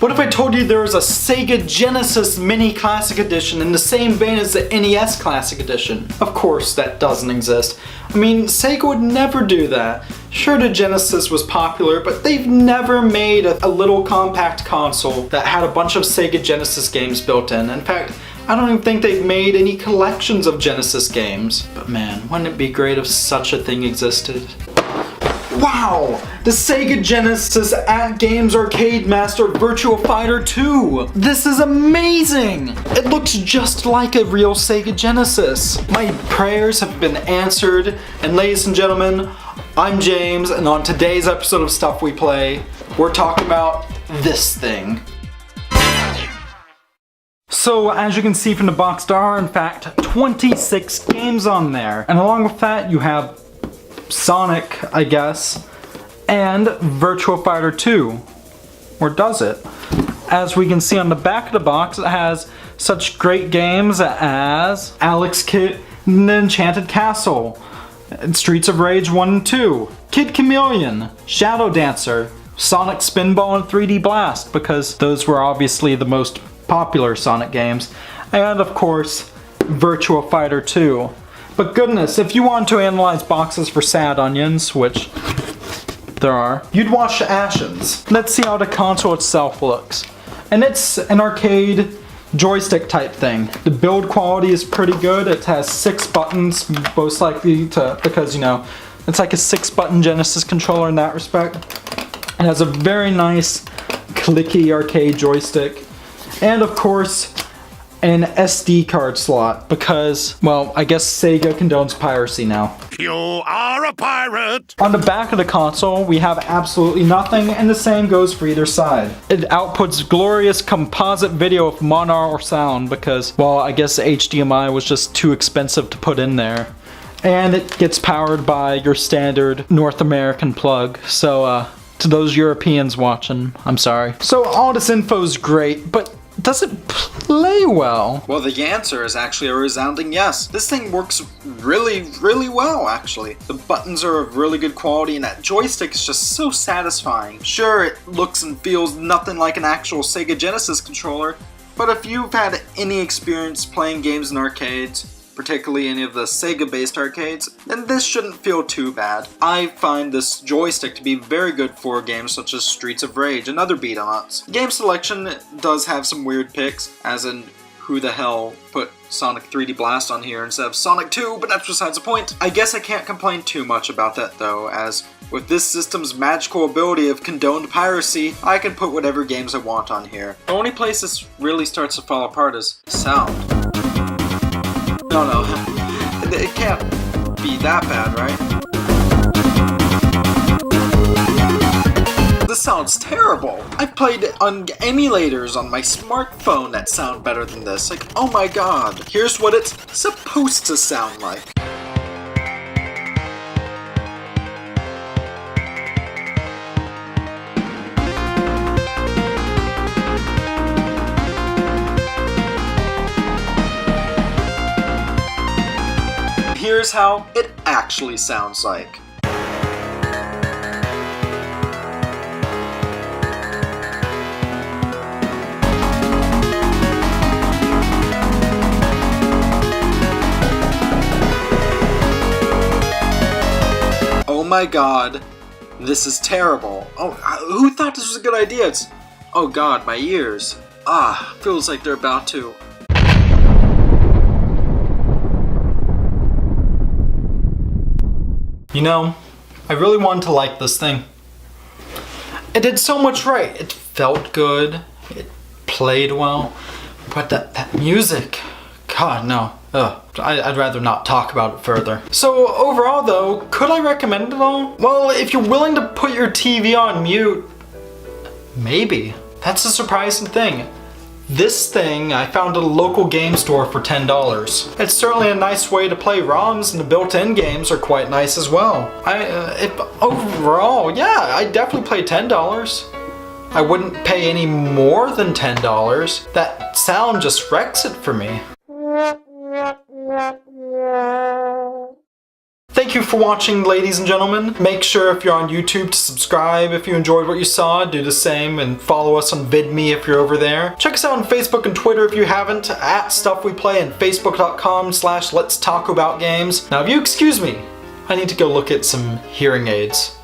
What if I told you there was a Sega Genesis Mini Classic Edition in the same vein as the NES Classic Edition? Of course that doesn't exist. I mean, Sega would never do that. Sure, the Genesis was popular, but they've never made a little compact console that had a bunch of Sega Genesis games built in. In fact, I don't even think they've made any collections of Genesis games. But man, wouldn't it be great if such a thing existed? Wow! The Sega Genesis AtGames Arcade Master Virtua Fighter 2! This is amazing! It looks just like a real Sega Genesis. My prayers have been answered, and ladies and gentlemen, I'm James, and on today's episode of Stuff We Play, we're talking about this thing. So, as you can see from the box, there are in fact 26 games on there. And along with that, you have Sonic, I guess, and Virtua Fighter 2. Or does it? As we can see on the back of the box, it has such great games as Alex Kidd and the Enchanted Castle, Streets of Rage 1 and 2, Kid Chameleon, Shadow Dancer, Sonic Spinball, and 3D Blast, because those were obviously the most popular Sonic games, and of course, Virtua Fighter 2. But goodness, if you want to analyze boxes for sad onions, which there are, you'd watch Ashen's. Let's see how the console itself looks. And it's an arcade joystick type thing. The build quality is pretty good. It has 6 buttons, most likely to, because you know, it's like a 6-button Genesis controller in that respect. It has a very nice clicky arcade joystick. And of course, an SD card slot, because, well, I guess Sega condones piracy now. You are a pirate! On the back of the console, we have absolutely nothing, and the same goes for either side. It outputs glorious composite video of mono sound because, well, I guess HDMI was just too expensive to put in there. And it gets powered by your standard North American plug, so, to those Europeans watching, I'm sorry. So all this info is great, but does it play well? Well, the answer is actually a resounding yes. This thing works really well, actually. The buttons are of really good quality, and that joystick is just so satisfying. Sure, it looks and feels nothing like an actual Sega Genesis controller, but if you've had any experience playing games in arcades, particularly any of the Sega-based arcades, then this shouldn't feel too bad. I find this joystick to be very good for games such as Streets of Rage and other beat-em-ups. Game selection does have some weird picks, as in who the hell put Sonic 3D Blast on here instead of Sonic 2, but that's besides the point. I guess I can't complain too much about that though, as with this system's magical ability of condoned piracy, I can put whatever games I want on here. The only place this really starts to fall apart is sound. No, it can't be that bad, right? This sounds terrible. I've played on emulators on my smartphone that sound better than this. Like, oh my god. Here's what it's supposed to sound like. Here's how it actually sounds like. Oh my god, this is terrible. Oh, who thought this was a good idea? Oh god, my ears. Feels like they're about to. You know, I really wanted to like this thing. It did so much right. It felt good, it played well, but that music, god no. I'd rather not talk about it further. So overall though, could I recommend it all? Well, if you're willing to put your TV on mute, maybe. That's a surprising thing. This thing I found at a local game store for $10. It's certainly a nice way to play ROMs, and the built-in games are quite nice as well. Overall, yeah, I'd definitely play $10. I wouldn't pay any more than $10. That sound just wrecks it for me. Thank thank you for watching, ladies and gentlemen. Make sure if you're on YouTube to subscribe if you enjoyed what you saw. Do the same and follow us on VidMe if you're over there. Check us out on Facebook and Twitter if you haven't, at Stuff We Play, and facebook.com/Let's Talk About Games. Now if you excuse me, I need to go look at some hearing aids.